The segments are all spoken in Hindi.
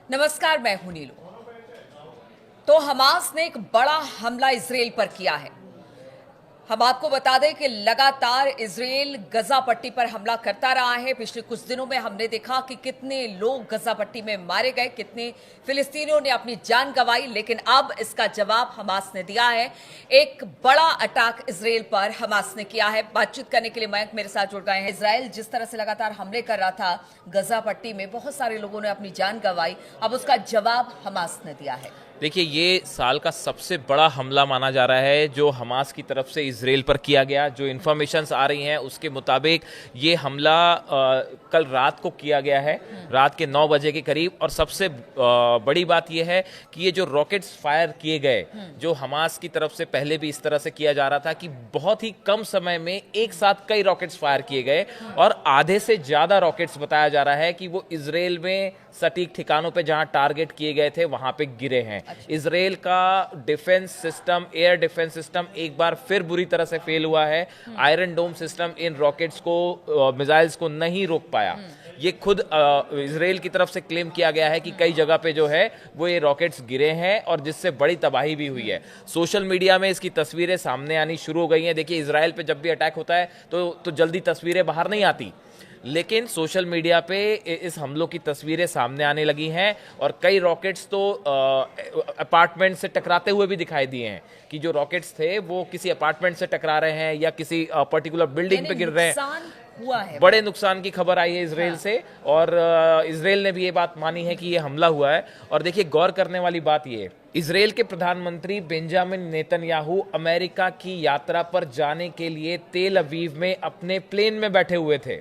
नमस्कार, मैं हूं नीलू। तो हमास ने एक बड़ा हमला इजराइल पर किया है। हम आपको बता दें कि लगातार इजराइल गजा पट्टी पर हमला करता रहा है। पिछले कुछ दिनों में हमने देखा कि कितने लोग गजा पट्टी में मारे गए, कितने फिलिस्तीनियों ने अपनी जान गंवाई, लेकिन अब इसका जवाब हमास ने दिया है। एक बड़ा अटैक इजराइल पर हमास ने किया है। बातचीत करने के लिए मयंक मेरे साथ जुड़ गए हैं। इजराइल जिस तरह से लगातार हमले कर रहा था गजा पट्टी में, बहुत सारे लोगों ने अपनी जान गंवाई, अब उसका जवाब हमास ने दिया है। देखिए, ये साल का सबसे बड़ा हमला माना जा रहा है जो हमास की तरफ से इजराइल पर किया गया। जो इन्फॉर्मेशंस आ रही हैं उसके मुताबिक ये हमला कल रात को किया गया है, रात के 9 बजे के करीब। और सबसे बड़ी बात यह है कि ये जो रॉकेट्स फायर किए गए, जो हमास की तरफ से पहले भी इस तरह से किया जा रहा था कि बहुत ही कम समय में एक साथ कई रॉकेट्स फायर किए गए, और आधे से ज़्यादा रॉकेट्स बताया जा रहा है कि वो इजराइल में सटीक ठिकानों पे जहां टारगेट किए गए थे वहां पे गिरे हैं। इजराइल का defence system, air defence system एक बार फिर बुरी तरह से फेल हुआ है। आयरन डोम सिस्टम इन रॉकेट्स को, मिसाइल्स को नहीं रोक पाया। ये खुद इजराइल की तरफ से क्लेम किया गया है कि कई जगह पे जो है वो ये रॉकेट्स गिरे हैं और जिससे बड़ी तबाही भी हुई है। सोशल मीडिया में इसकी तस्वीरें सामने आनी शुरू हो गई हैं। देखिए, इजराइल पे जब भी अटैक होता है तो जल्दी तस्वीरें बाहर नहीं आती, लेकिन सोशल मीडिया पे इस हमलों की तस्वीरें सामने आने लगी हैं और कई रॉकेट्स तो अपार्टमेंट से टकराते हुए भी दिखाई दिए हैं कि जो रॉकेट्स थे वो किसी अपार्टमेंट से टकरा रहे हैं या किसी पर्टिकुलर बिल्डिंग पे गिर रहे हैं। हुआ है, बड़े नुकसान की खबर आई है इजराइल से, और इजराइल ने भी ये बात मानी है कि ये हमला हुआ है। और देखिए, गौर करने वाली बात ये, इजराइल के प्रधानमंत्री बेंजामिन नेतन्याहू अमेरिका की यात्रा पर जाने के लिए तेल अवीव में अपने प्लेन में बैठे हुए थे।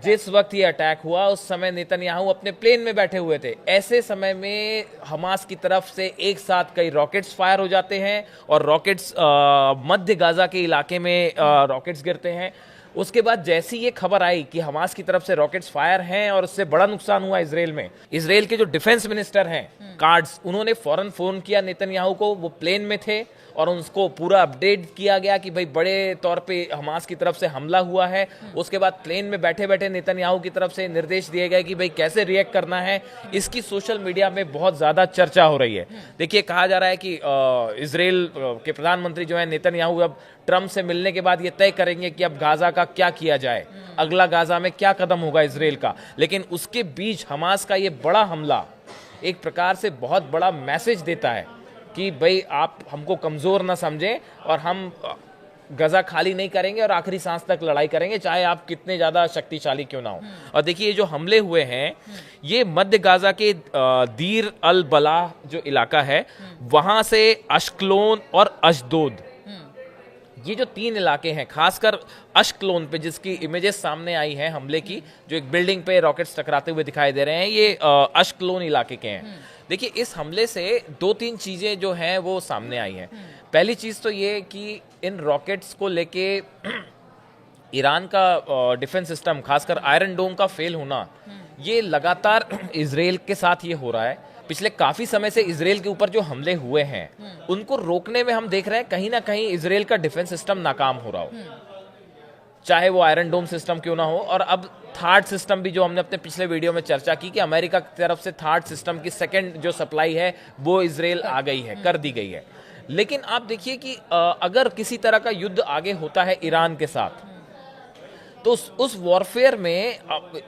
जिस वक्त ये अटैक हुआ उस समय नेतन्याहू अपने प्लेन में बैठे हुए थे। ऐसे समय में हमास की तरफ से एक साथ कई रॉकेट्स फायर हो जाते हैं और रॉकेट्स मध्य गाजा के इलाके में रॉकेट्स गिरते हैं। उसके बाद जैसी ये खबर आई कि हमास की तरफ से रॉकेट्स फायर हैं और उससे बड़ा नुकसान हुआ इजराइल में, इजराइल के जो डिफेंस मिनिस्टर हैं कार्ड्स, उन्होंने फौरन फोन किया नेतन्याहू को। वो प्लेन में थे और उनको पूरा अपडेट किया गया कि भाई बड़े तौर पे हमास की तरफ से हमला हुआ है। उसके बाद प्लेन में बैठे बैठे नेतन्याहू की तरफ से निर्देश दिए गए कि भाई कैसे रिएक्ट करना है। इसकी सोशल मीडिया में बहुत ज्यादा चर्चा हो रही है। देखिए, कहा जा रहा है कि इजराइल के प्रधानमंत्री जो है नेतन्याहू अब ट्रंप से मिलने के बाद ये तय करेंगे कि अब गाजा का क्या किया जाए, अगला गाजा में क्या कदम होगा इजराइल का। लेकिन उसके बीच हमास का ये बड़ा हमला एक प्रकार से बहुत बड़ा मैसेज देता है कि भाई आप हमको कमजोर ना समझें और हम गजा खाली नहीं करेंगे और आखिरी सांस तक लड़ाई करेंगे, चाहे आप कितने ज्यादा शक्तिशाली क्यों ना हो। और देखिए, ये जो हमले हुए हैं ये मध्य गाजा के दीर अल बलाह जो इलाका है वहां से अश्कलोन और अशदोद, ये जो 3 इलाके हैं, खासकर अश्कलोन पे जिसकी इमेजेस सामने आई हैं हमले की, जो एक बिल्डिंग पे रॉकेट्स टकराते हुए दिखाई दे रहे हैं, ये अश्कलोन इलाके के हैं। देखिए, इस हमले से 2-3 चीजें जो हैं वो सामने आई हैं। पहली चीज तो ये कि इन रॉकेट्स को लेके ईरान का डिफेंस सिस्टम, खासकर आयरन डोम का फेल होना, ये लगातार इजराइल के साथ ये हो रहा है। पिछले काफी समय से इजराइल के ऊपर जो हमले हुए हैं उनको रोकने में हम देख रहे हैं कहीं ना कहीं इजराइल का डिफेंस सिस्टम नाकाम हो रहा हो, चाहे वो आयरन डोम सिस्टम क्यों ना हो। और अब थार्ड सिस्टम भी, जो हमने अपने पिछले वीडियो में चर्चा की कि अमेरिका की तरफ से थार्ड सिस्टम की सेकंड जो सप्लाई है वो इजराइल आ गई है, कर दी गई है। लेकिन आप देखिए कि अगर किसी तरह का युद्ध आगे होता है ईरान के साथ, तो उस वॉरफेयर में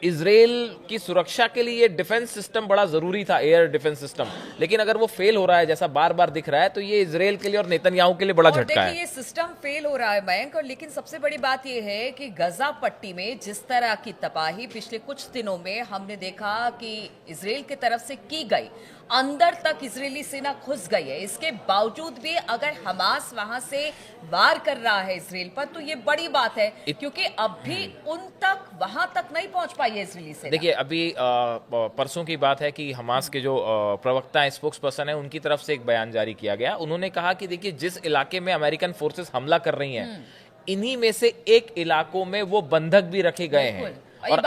इजराइल की सुरक्षा के लिए डिफेंस सिस्टम बड़ा जरूरी था, एयर डिफेंस सिस्टम। लेकिन अगर वो फेल हो रहा है जैसा बार बार दिख रहा है, तो ये इजराइल के लिए और नेतन्याहू के लिए बड़ा झटका है। ये सिस्टम फेल हो रहा है मयंक, और लेकिन सबसे बड़ी बात ये है कि गजा पट्टी में जिस तरह की तबाही पिछले कुछ दिनों में हमने देखा कि इजराइल की तरफ से की गई, अंदर तक इजरायली सेना घुस गई है। इसके बावजूद भी अगर हमास वहां से वार कर रहा है इजराइल पर, तो ये बड़ी बात है, क्योंकि अब भी उन तक वहां तक नहीं पहुंच पाई है इजरायली सेना। देखिए, अभी परसों की बात है कि हमास के जो प्रवक्ता है, स्पोक्स पर्सन है, उनकी तरफ से एक बयान जारी किया गया। उन्होंने कहा कि देखिए, जिस इलाके में अमेरिकन फोर्सेस हमला कर रही हैं, इन्हीं में से एक इलाकों में वो बंधक भी रखे गए हैं। और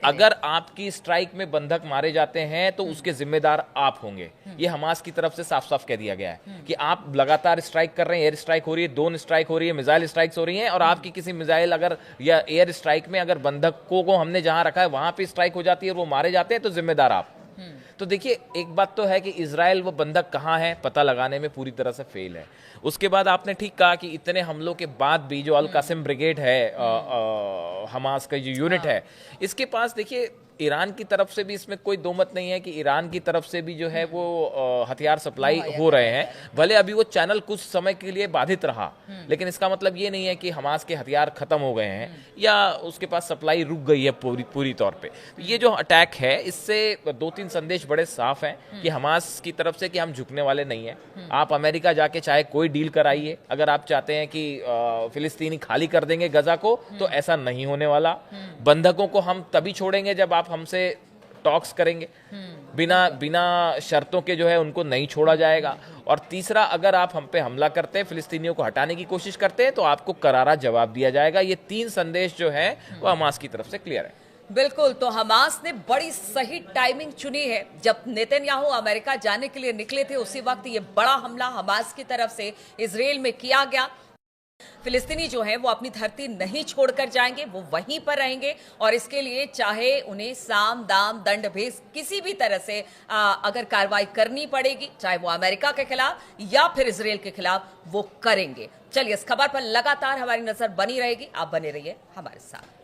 अगर आपकी स्ट्राइक में बंधक मारे जाते हैं तो उसके जिम्मेदार आप होंगे। ये हमास की तरफ से साफ साफ कह दिया गया है कि आप लगातार स्ट्राइक कर रहे हैं, एयर स्ट्राइक हो रही है, ड्रोन स्ट्राइक हो रही है, मिसाइल स्ट्राइक्स हो रही हैं, और आपकी किसी मिसाइल अगर या एयर स्ट्राइक में अगर बंधकों को हमने जहां रखा है वहां पे स्ट्राइक हो जाती है और वो मारे जाते हैं, तो जिम्मेदार आप। तो देखिए, एक बात तो है कि इजराइल वो बंधक कहाँ है पता लगाने में पूरी तरह से फेल है। उसके बाद आपने ठीक कहा कि इतने हमलों के बाद भी जो अल कासिम ब्रिगेड है, हमास का जो यूनिट है, इसके पास देखिए ईरान की तरफ से भी इसमें कोई दो मत नहीं है कि ईरान की तरफ से भी जो है वो हथियार सप्लाई हो रहे हैं। भले अभी वो चैनल कुछ समय के लिए बाधित रहा, लेकिन इसका मतलब ये नहीं है कि हमास के हथियार खत्म हो गए हैं या उसके पास सप्लाई रुक गई है पूरी तौर पे। ये जो अटैक है, इससे 2-3 संदेश बड़े साफ हैं कि हमास की तरफ से कि हम झुकने वाले नहीं हैं। आप अमेरिका जाके चाहे कोई डील कराइए, अगर आप चाहते हैं कि फिलिस्तीनी खाली कर देंगे गजा को, तो ऐसा नहीं होने वाला। बंधकों को हम तभी छोड़ेंगे जब आप हमसे टॉक्स करेंगे। बिना शर्तों के जो है उनको नहीं छोड़ा जाएगा। और तीसरा, अगर आप हम पे हमला करते हैं, फिलिस्तीनियों को हटाने की कोशिश करते हैं, तो आपको करारा जवाब दिया जाएगा। ये 3 संदेश जो है वो हमास की तरफ से क्लियर है। बिल्कुल, तो हमास ने बड़ी सही टाइमिंग चुनी है। जब नेतन्याहू अमेरिका जाने के लिए निकले थे, उसी वक्त ये बड़ा हमला हमास की तरफ से इजराइल में किया गया। फिलिस्तीनी जो हैं वो अपनी धरती नहीं छोड़कर जाएंगे, वो वहीं पर रहेंगे और इसके लिए चाहे उन्हें साम दाम दंड भेद किसी भी तरह से अगर कार्रवाई करनी पड़ेगी, चाहे वो अमेरिका के खिलाफ या फिर इजराइल के खिलाफ, वो करेंगे। चलिए, इस खबर पर लगातार हमारी नजर बनी रहेगी। आप बने रहिए हमारे साथ।